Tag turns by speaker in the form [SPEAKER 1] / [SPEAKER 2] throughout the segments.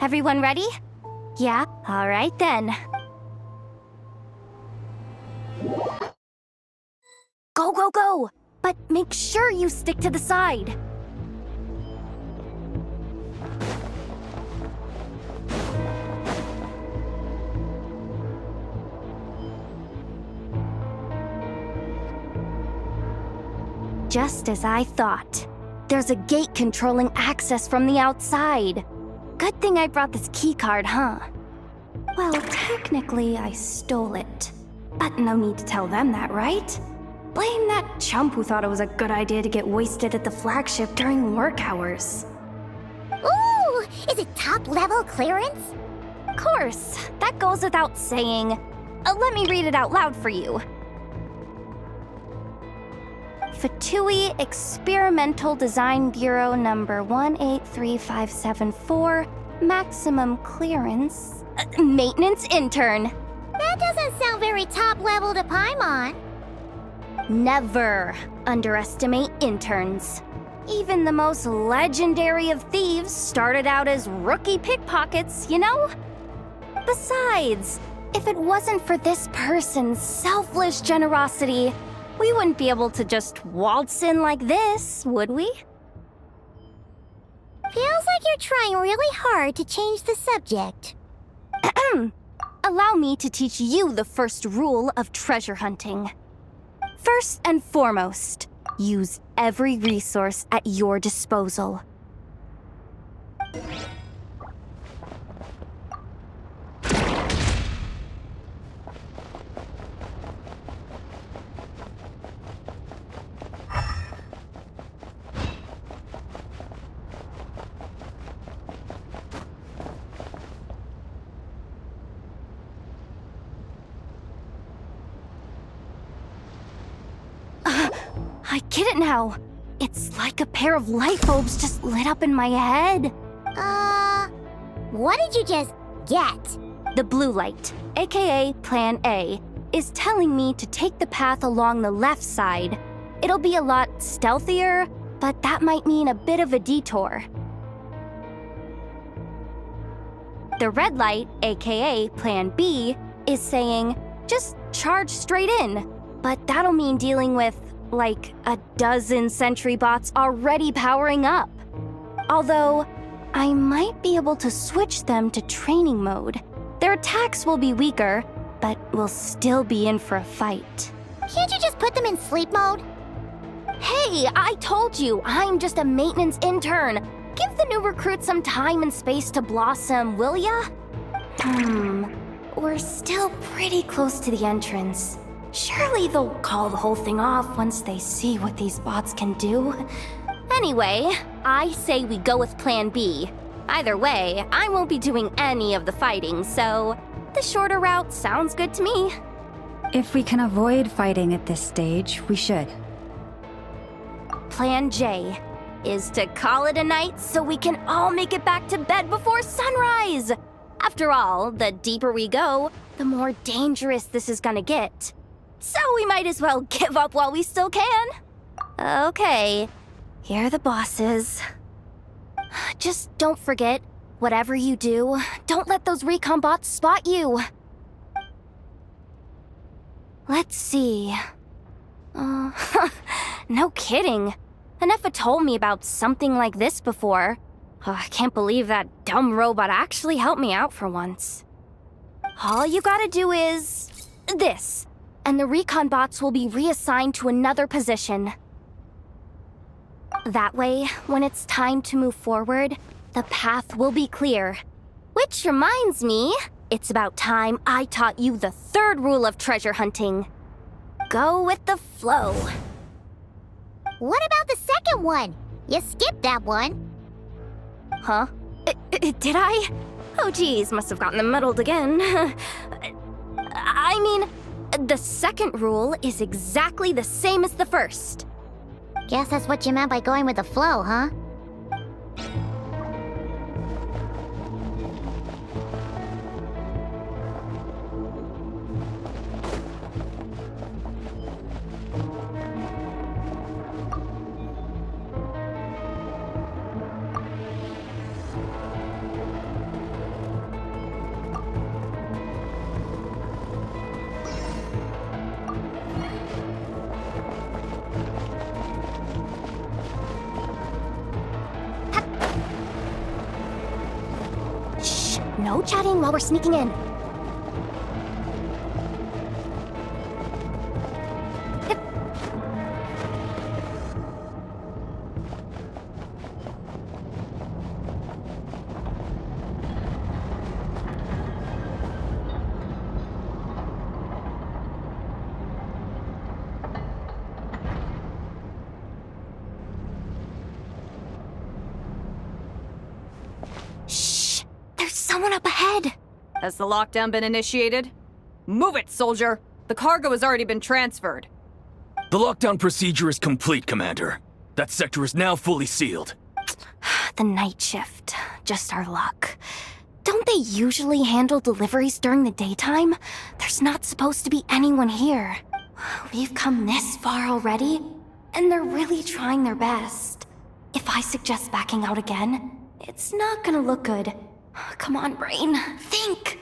[SPEAKER 1] Everyone ready? Yeah? Alright then. Go, go, go! But make sure you stick to the side. Just as I thought. There's a gate controlling access from the outside. Good thing I brought this keycard, huh? Well, technically I stole it. But no need to tell them that, right? Blame that chump who thought it was a good idea to get wasted at the flagship during work hours.
[SPEAKER 2] Ooh! Is it top-level clearance?
[SPEAKER 1] Of course, that goes without saying. Let me read it out loud for you. Fatui Experimental Design Bureau number 183574, maximum clearance. Maintenance intern.
[SPEAKER 2] That doesn't sound very top-level to Paimon.
[SPEAKER 1] Never underestimate interns. Even the most legendary of thieves started out as rookie pickpockets, you know? Besides, if it wasn't for this person's selfless generosity, we wouldn't be able to just waltz in like this, would we?
[SPEAKER 2] Feels like you're trying really hard to change the subject.
[SPEAKER 1] Allow me to teach you the first rule of treasure hunting. First and foremost, use every resource at your disposal. I get it now. It's like a pair of light bulbs just lit up in my head.
[SPEAKER 2] What did you just get?
[SPEAKER 1] The blue light, aka Plan A, is telling me to take the path along the left side. It'll be a lot stealthier, but that might mean a bit of a detour. The red light, aka Plan B, is saying, just charge straight in. But that'll mean dealing with, like, a dozen sentry bots already powering up. Although, I might be able to switch them to training mode. Their attacks will be weaker, but we'll still be in for a fight.
[SPEAKER 2] Can't you just put them in sleep mode?
[SPEAKER 1] Hey, I told you, I'm just a maintenance intern. Give the new recruits some time and space to blossom, will ya? We're still pretty close to the entrance. Surely they'll call the whole thing off once they see what these bots can do. Anyway, I say we go with Plan B. Either way, I won't be doing any of the fighting, so the shorter route sounds good to me.
[SPEAKER 3] If we can avoid fighting at this stage, we should.
[SPEAKER 1] Plan J is to call it a night so we can all make it back to bed before sunrise. After all, the deeper we go, the more dangerous this is gonna get. So we might as well give up while we still can. Okay, here are the bosses. Just don't forget, whatever you do, don't let those recon bots spot you. Let's see. No kidding. Anefa told me about something like this before. I can't believe that dumb robot actually helped me out for once. All you gotta do is this, and the recon bots will be reassigned to another position. That way, when it's time to move forward, the path will be clear. Which reminds me, it's about time I taught you the third rule of treasure hunting. Go with the flow.
[SPEAKER 2] What about the second one? You skipped that one.
[SPEAKER 1] Huh? Did I? Oh geez, must have gotten muddled again. I mean, the second rule is exactly the same as the first.
[SPEAKER 2] Guess that's what you meant by going with the flow, huh?
[SPEAKER 1] No chatting while we're sneaking in. Shh! There's someone up ahead!
[SPEAKER 4] Has the lockdown been initiated? Move it, soldier! The cargo has already been transferred.
[SPEAKER 5] The lockdown procedure is complete, Commander. That sector is now fully sealed.
[SPEAKER 1] The night shift. Just our luck. Don't they usually handle deliveries during the daytime? There's not supposed to be anyone here. We've come this far already, and they're really trying their best. If I suggest backing out again, it's not gonna look good. Come on, brain. Think!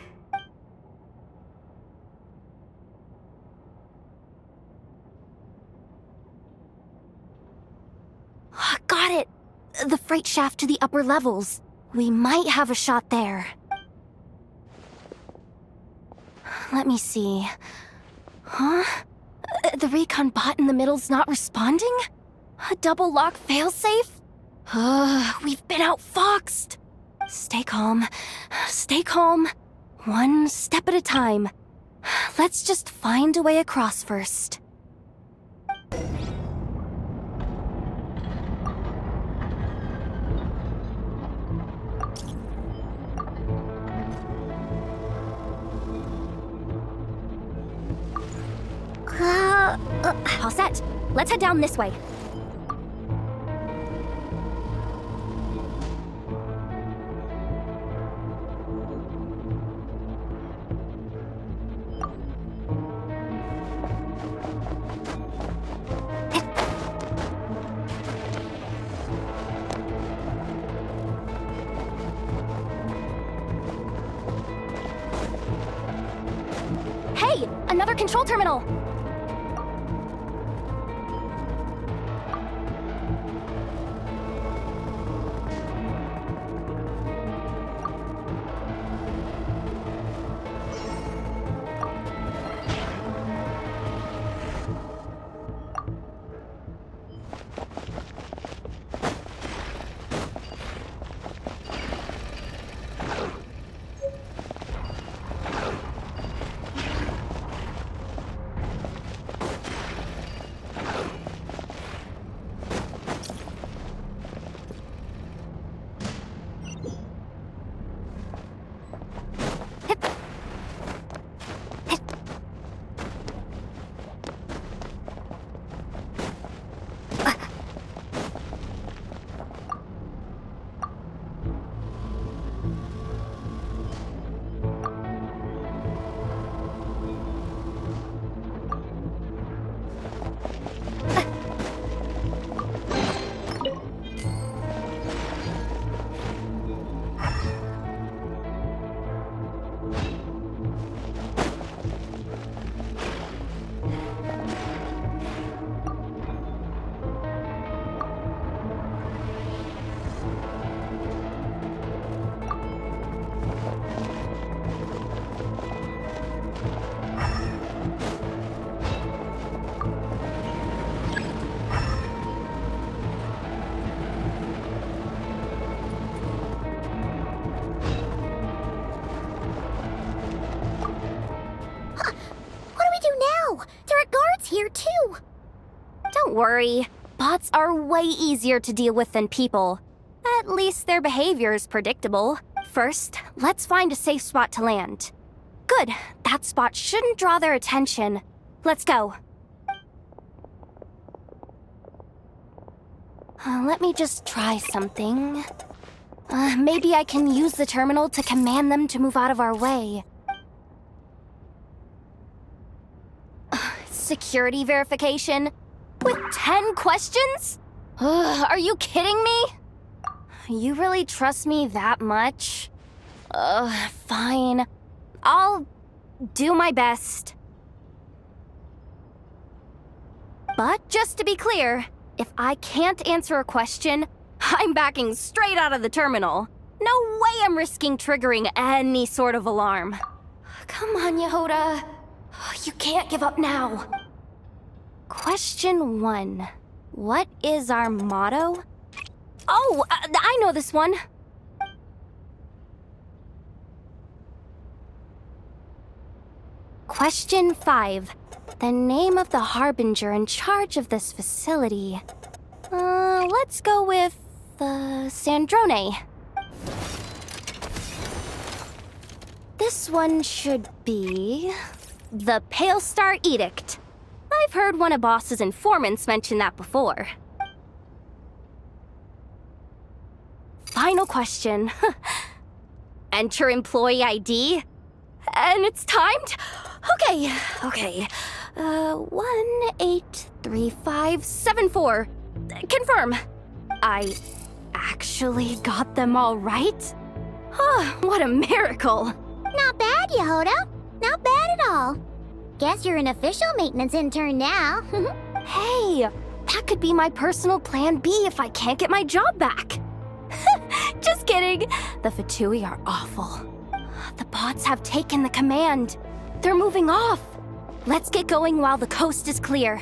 [SPEAKER 1] Got it! The freight shaft to the upper levels. We might have a shot there. Let me see. Huh? The recon bot in the middle's not responding? A double lock failsafe? We've been outfoxed. Stay calm. Stay calm. One step at a time. Let's just find a way across first. All set. Let's head down this way. Hey, another control terminal.
[SPEAKER 2] Here too.
[SPEAKER 1] Don't worry. Bots are way easier to deal with than people. At least their behavior is predictable. First, let's find a safe spot to land. Good. That spot shouldn't draw their attention. Let's go. Let me just try something. Maybe I can use the terminal to command them to move out of our way. Security verification? With 10 questions? Are you kidding me? You really trust me that much? Fine. I'll do my best. But just to be clear, if I can't answer a question, I'm backing straight out of the terminal. No way I'm risking triggering any sort of alarm. Come on, Yehoda. You can't give up now. Question 1. What is our motto? Oh, I know this one. Question 5. The name of the harbinger in charge of this facility. Let's go with Sandrone. This one should be the Pale Star Edict. I've heard one of Boss's informants mention that before. Final question. Enter employee ID. And it's timed? Okay. 183574. Confirm. I actually got them all right? What a miracle.
[SPEAKER 2] Not bad, Yehoda. Not bad at all. Guess you're an official maintenance intern now.
[SPEAKER 1] Hey, that could be my personal plan B if I can't get my job back. Just kidding. The Fatui are awful. The bots have taken the command. They're moving off. Let's get going while the coast is clear.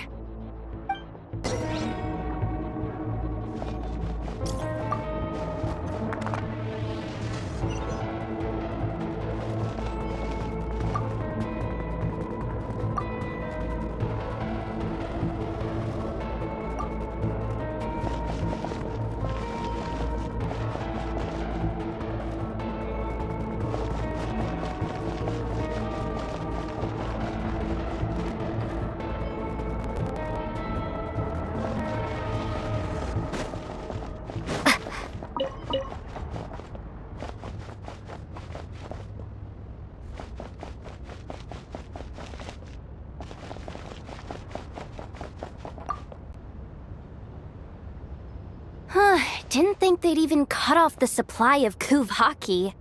[SPEAKER 1] Didn't think they'd even cut off the supply of Kuvaki.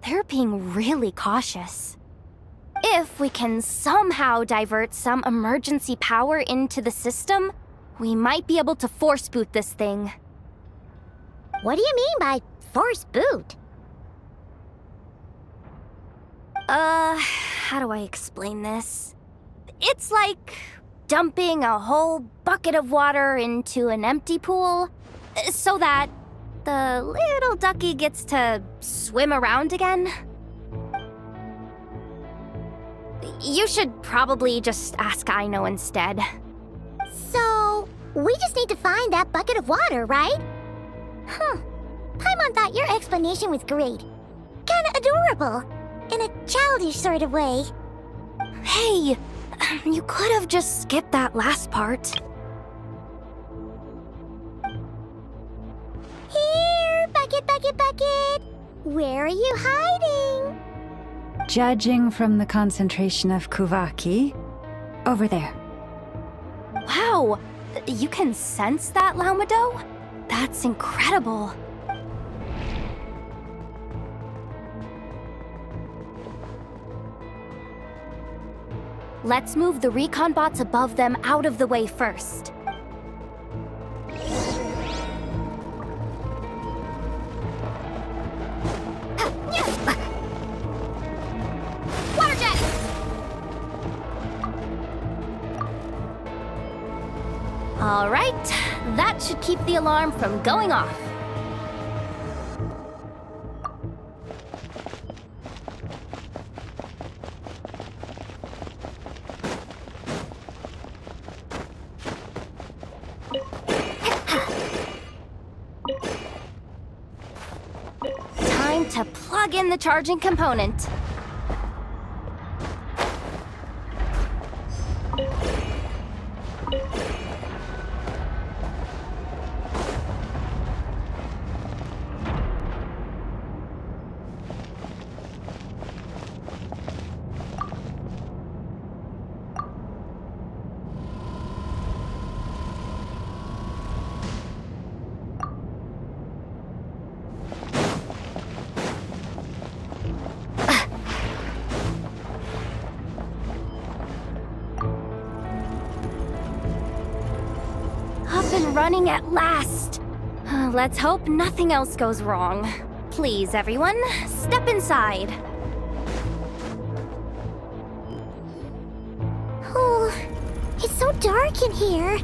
[SPEAKER 1] They're being really cautious. If we can somehow divert some emergency power into the system, we might be able to force boot this thing.
[SPEAKER 2] What do you mean by force boot?
[SPEAKER 1] How do I explain this? It's like dumping a whole bucket of water into an empty pool, so that the little ducky gets to swim around again. You should probably just ask Aino instead.
[SPEAKER 2] So, we just need to find that bucket of water, right? Paimon thought your explanation was great. Kinda adorable. In a childish sort of way.
[SPEAKER 1] Hey, you could have just skipped that last part.
[SPEAKER 2] Here, bucket, bucket, bucket. Where are you hiding?
[SPEAKER 3] Judging from the concentration of Kuvaki, over there.
[SPEAKER 1] Wow, you can sense that, Laumado? That's incredible. Let's move the recon bots above them out of the way first. Water jet! All right, that should keep the alarm from going off. Time to plug in the charging component. Up and running at last. Let's hope nothing else goes wrong. Please, everyone, step inside.
[SPEAKER 2] Oh, it's so dark in here.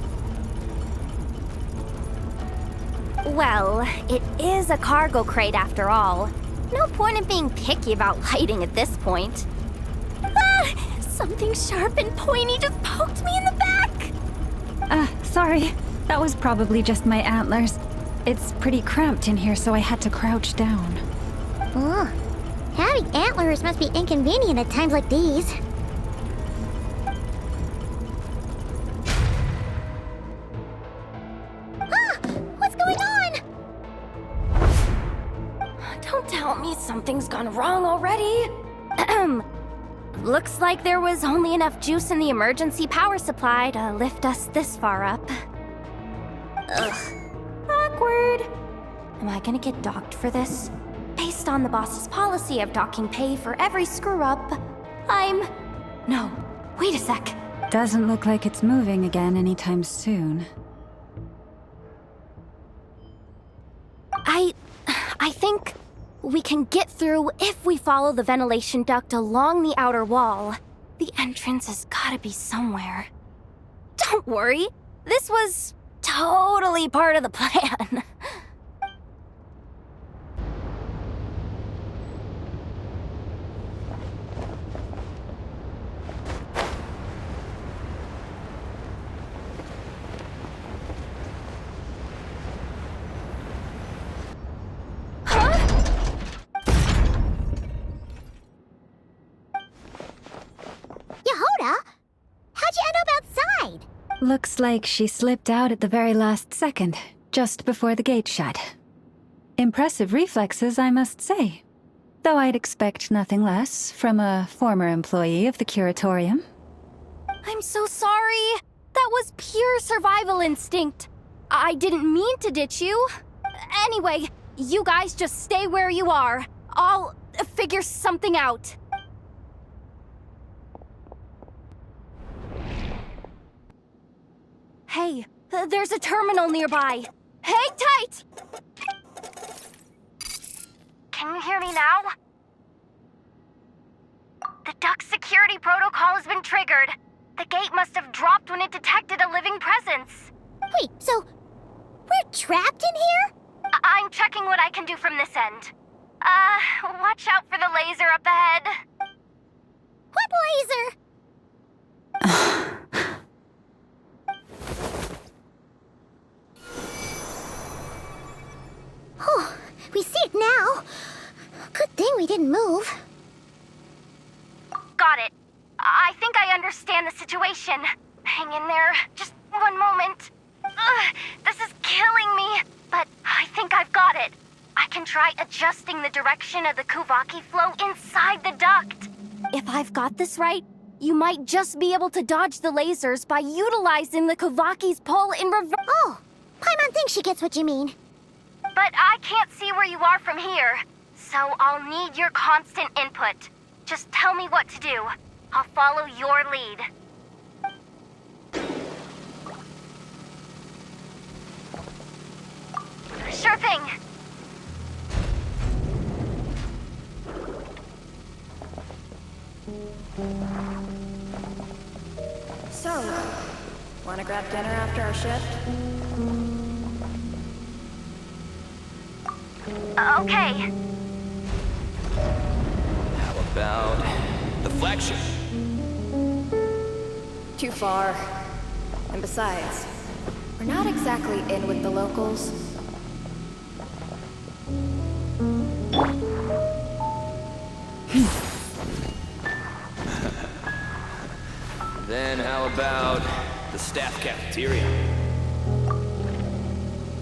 [SPEAKER 1] Well, it is a cargo crate after all. No point in being picky about lighting at this point. Ah! Something sharp and pointy just poked me in the back!
[SPEAKER 3] Sorry. That was probably just my antlers. It's pretty cramped in here, so I had to crouch down.
[SPEAKER 2] Oh, having antlers must be inconvenient at times like these. Ah! What's going on?
[SPEAKER 1] Don't tell me something's gone wrong already. Looks like there was only enough juice in the emergency power supply to lift us this far up. Ugh. Awkward. Am I gonna get docked for this? Based on the boss's policy of docking pay for every screw-up, No, wait a sec.
[SPEAKER 3] Doesn't look like it's moving again anytime soon.
[SPEAKER 1] I think we can get through if we follow the ventilation duct along the outer wall. The entrance has gotta be somewhere. Don't worry, this was totally part of the plan.
[SPEAKER 2] Yehoda? How'd you end up outside?
[SPEAKER 3] Looks like she slipped out at the very last second, just before the gate shut. Impressive reflexes, I must say. Though I'd expect nothing less from a former employee of the Curatorium.
[SPEAKER 1] I'm so sorry. That was pure survival instinct. I didn't mean to ditch you. Anyway, you guys just stay where you are. I'll figure something out. Hey, there's a terminal nearby. Hang tight! Can you hear me now? The duct security protocol has been triggered. The gate must have dropped when it detected a living presence.
[SPEAKER 2] Wait, so we're trapped in here?
[SPEAKER 1] I'm checking what I can do from this end. Watch out for the laser up ahead.
[SPEAKER 2] What laser? Oh, we see it now. Good thing we didn't move.
[SPEAKER 1] Got it. I think I understand the situation. Hang in there. Just one moment. This is killing me, but I think I've got it. I can try adjusting the direction of the Kuvaki flow inside the duct. If I've got this right, you might just be able to dodge the lasers by utilizing the Kuvaki's pull in reverse.
[SPEAKER 2] Oh, Paimon thinks she gets what you mean.
[SPEAKER 1] But I can't see where you are from here, so I'll need your constant input. Just tell me what to do. I'll follow your lead. Sure thing.
[SPEAKER 6] So, wanna grab dinner after our shift?
[SPEAKER 1] Okay.
[SPEAKER 5] How about the flagship?
[SPEAKER 6] Too far. And besides, we're not exactly in with the locals.
[SPEAKER 5] Then how about the staff cafeteria?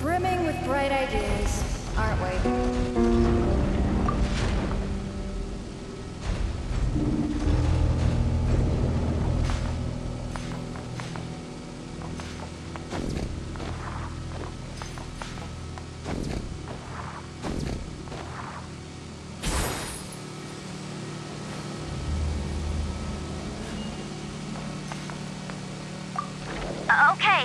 [SPEAKER 6] Brimming with bright ideas, aren't we?
[SPEAKER 1] Okay.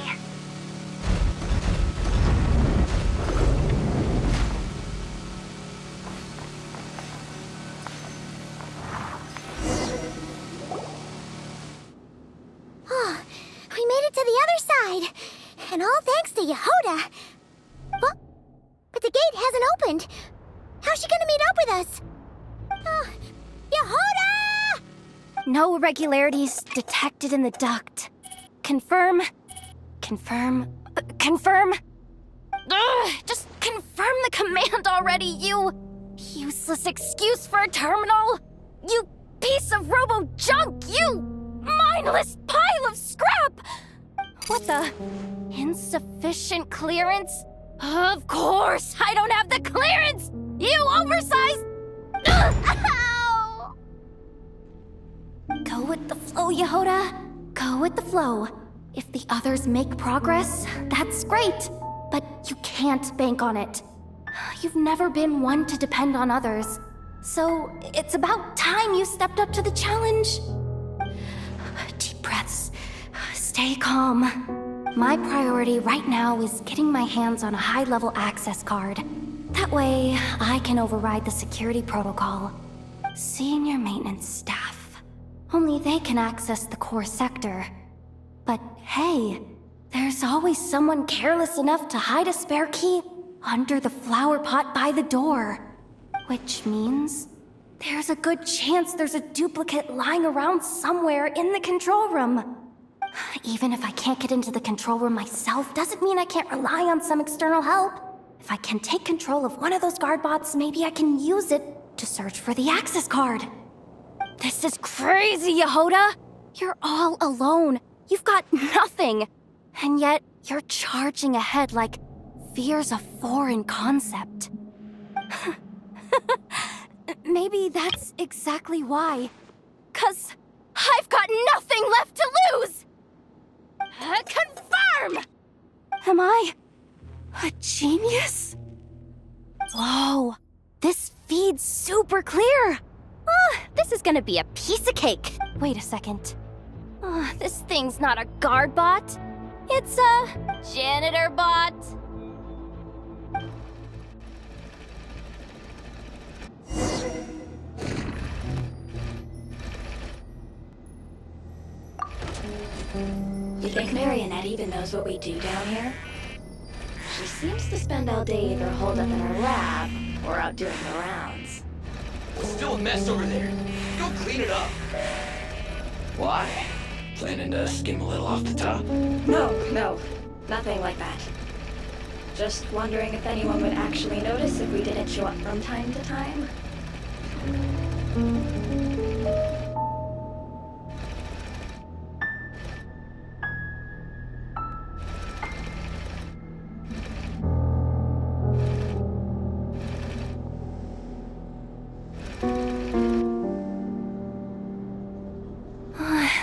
[SPEAKER 2] Master Yehoda? What? But the gate hasn't opened. How's she gonna meet up with us? Yehoda!
[SPEAKER 1] No irregularities detected in the duct. Confirm. Confirm. Confirm. Ugh, just confirm the command already, you useless excuse for a terminal. You piece of robo-junk, you mindless pile of scrap! What the? Insufficient clearance? Of course, I don't have the clearance! You oversized... Ugh, ow! Go with the flow, Yehoda. Go with the flow. If the others make progress, that's great. But you can't bank on it. You've never been one to depend on others. So it's about time you stepped up to the challenge. Deep breaths. Stay calm. My priority right now is getting my hands on a high-level access card. That way, I can override the security protocol. Senior maintenance staff. Only they can access the core sector. But hey, there's always someone careless enough to hide a spare key under the flower pot by the door. Which means there's a good chance there's a duplicate lying around somewhere in the control room. Even if I can't get into the control room myself, doesn't mean I can't rely on some external help. If I can take control of one of those guard bots, maybe I can use it to search for the access card. This is crazy, Yehoda! You're all alone. You've got nothing. And yet, you're charging ahead like fear's a foreign concept. Maybe that's exactly why. 'Cause I've got nothing left to lose! Confirm! Am I a genius? Whoa, this feed's super clear. This is gonna be a piece of cake. Wait a second. This thing's not a guard bot. It's a janitor bot.
[SPEAKER 6] You think Marionette even knows what we do down here? She seems to spend all day either holed up in her lab or out doing the rounds.
[SPEAKER 7] Still a mess over there. Go clean it up. Why? Planning to skim a little off the top?
[SPEAKER 6] No, nothing like that. Just wondering if anyone would actually notice if we didn't show up from time to time.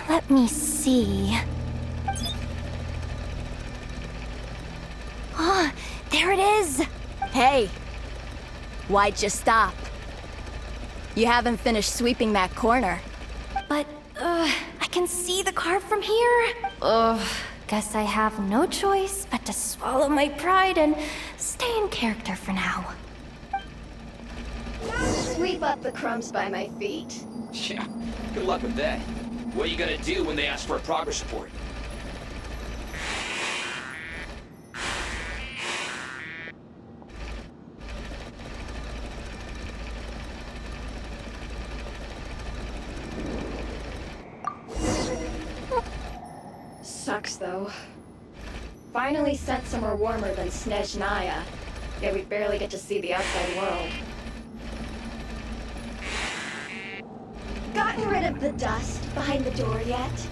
[SPEAKER 1] Let me see. There it is!
[SPEAKER 4] Hey! Why'd you stop? You haven't finished sweeping that corner.
[SPEAKER 1] But, I can see the card from here. Guess I have no choice but to swallow my pride and stay in character for now.
[SPEAKER 6] Sweep up the crumbs by my feet.
[SPEAKER 7] Yeah, good luck with that. What are you gonna do when they ask for a progress report?
[SPEAKER 6] Sucks, though. Finally sent somewhere warmer than Snezhnaya, yet we barely get to see the outside world. Gotten rid of the dust behind the door yet?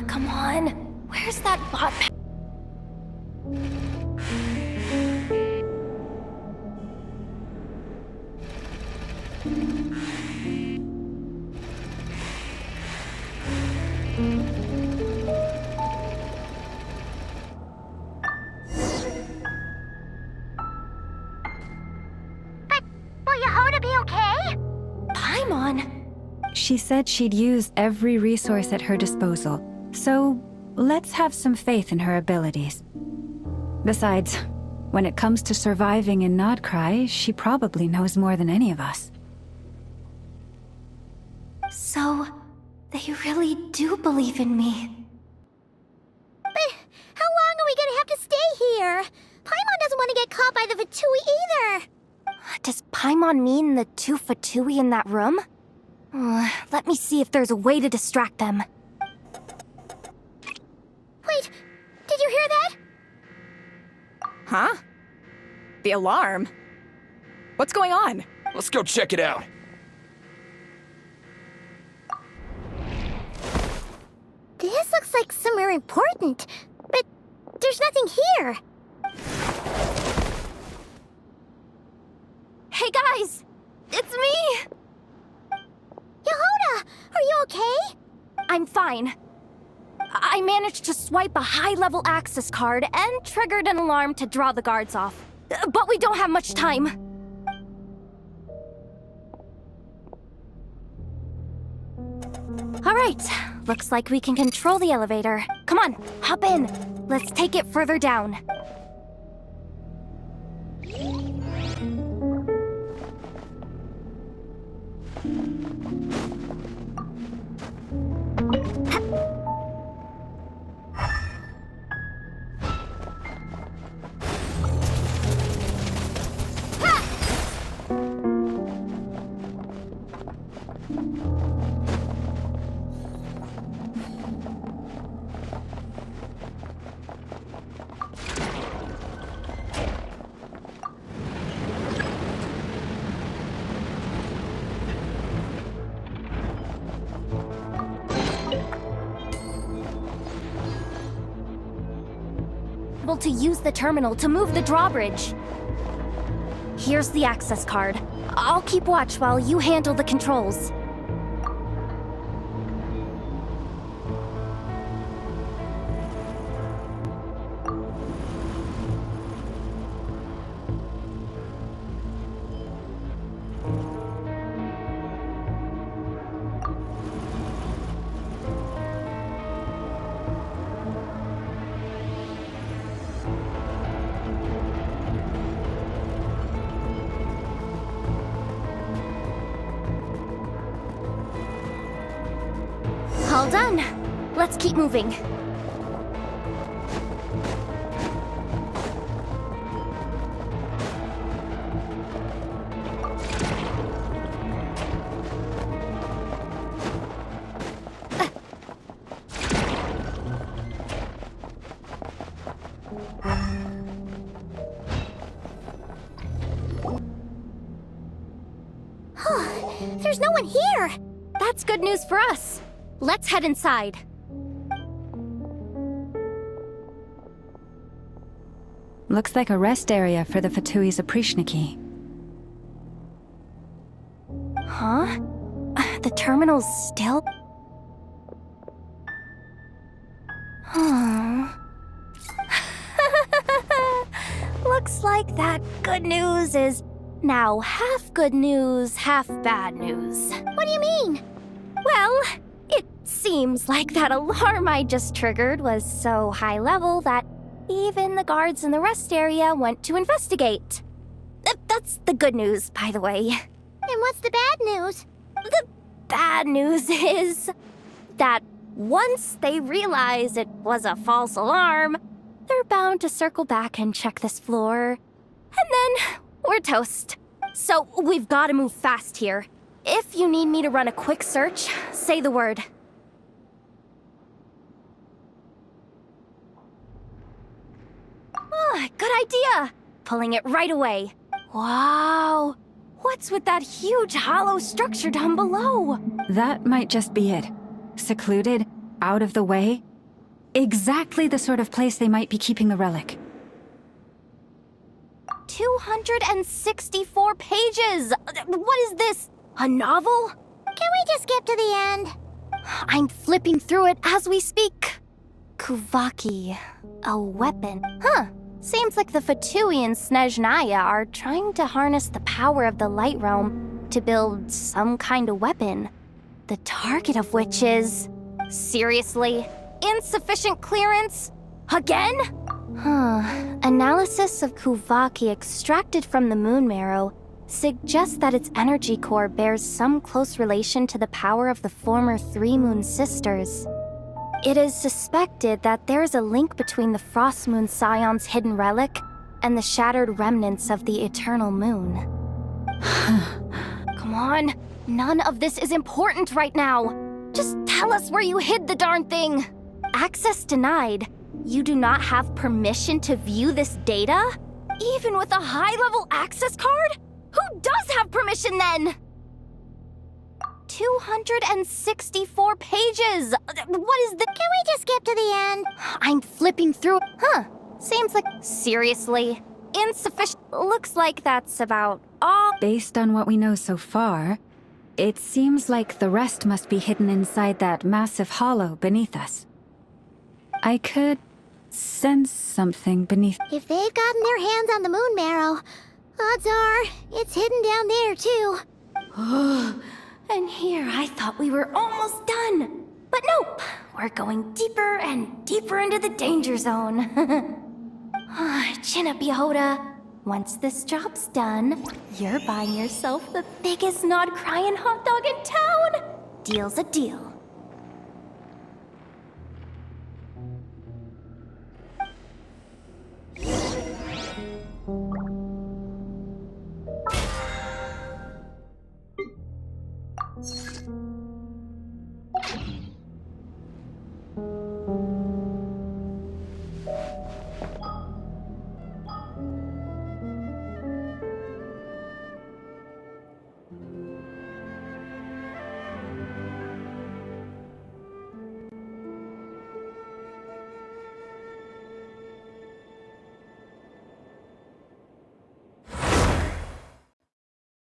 [SPEAKER 1] Come on. Where's that bot?
[SPEAKER 2] Will Yehoda be okay?
[SPEAKER 1] Paimon?
[SPEAKER 3] She said she'd use every resource at her disposal, so let's have some faith in her abilities. Besides, when it comes to surviving in Nodcry, she probably knows more than any of us.
[SPEAKER 1] So, they really do believe in me.
[SPEAKER 2] But how long are we gonna have to stay here? Paimon doesn't want to get caught by the Fatui either.
[SPEAKER 1] Does Paimon mean the two Fatui in that room? Let me see if there's a way to distract them.
[SPEAKER 2] Wait, did you hear that?
[SPEAKER 4] Huh? The alarm? What's going on?
[SPEAKER 5] Let's go check it out.
[SPEAKER 2] This looks like somewhere important, but there's nothing here.
[SPEAKER 1] Hey guys! It's me!
[SPEAKER 2] Yehuda, are you okay?
[SPEAKER 1] I'm fine. I managed to swipe a high-level access card and triggered an alarm to draw the guards off. But we don't have much time. All right, looks like we can control the elevator. Come on, hop in. Let's take it further down. To use the terminal to move the drawbridge. Here's the access card. I'll keep watch while you handle the controls. All done. Let's keep moving.
[SPEAKER 2] There's no one here.
[SPEAKER 1] That's good news for us. Let's head inside.
[SPEAKER 3] Looks like a rest area for the Fatui's Oprishniki.
[SPEAKER 1] Huh? The terminal's still... Looks like that good news is now half good news, half bad news.
[SPEAKER 2] What do you mean?
[SPEAKER 1] Well, it seems like that alarm I just triggered was so high level that even the guards in the rest area went to investigate. That's the good news, by the way.
[SPEAKER 2] And what's the bad news?
[SPEAKER 1] The bad news is that once they realize it was a false alarm, they're bound to circle back and check this floor. And then we're toast. So we've got to move fast here. If you need me to run a quick search, say the word. Good idea! Pulling it right away. Wow! What's with that huge hollow structure down below?
[SPEAKER 3] That might just be it. Secluded, out of the way. Exactly the sort of place they might be keeping the relic.
[SPEAKER 1] 264 pages! What is this? A novel?
[SPEAKER 2] Can we just skip to the end?
[SPEAKER 1] I'm flipping through it as we speak. Kuvaki. A weapon. Huh. Seems like the Fatui and Snezhnaya are trying to harness the power of the Light Realm to build some kind of weapon. The target of which is... Seriously? Insufficient clearance? Again? Analysis of Kuvaki extracted from the moon marrow suggests that its energy core bears some close relation to the power of the former Three Moon Sisters. It is suspected that there is a link between the Frost Moon Scion's hidden relic and the shattered remnants of the Eternal Moon. Come on, none of this is important right now. Just tell us where you hid the darn thing. Access denied. You do not have permission to view this data? Even with a high-level access card? Who does have permission then? 264 pages! What is the—
[SPEAKER 2] Can we just skip to the end?
[SPEAKER 1] I'm flipping through— Huh. Seems like— Seriously? Insufficient— Looks like that's about all—
[SPEAKER 3] Based on what we know so far, it seems like the rest must be hidden inside that massive hollow beneath us. I could sense something beneath.
[SPEAKER 2] If they've gotten their hands on the moon marrow, odds are it's hidden down there too.
[SPEAKER 1] And here I thought we were almost done. But nope, we're going deeper and deeper into the danger zone. Chin up, Yehoda. Once this job's done, you're buying yourself the biggest nod-crying hot dog in town. Deal's a deal.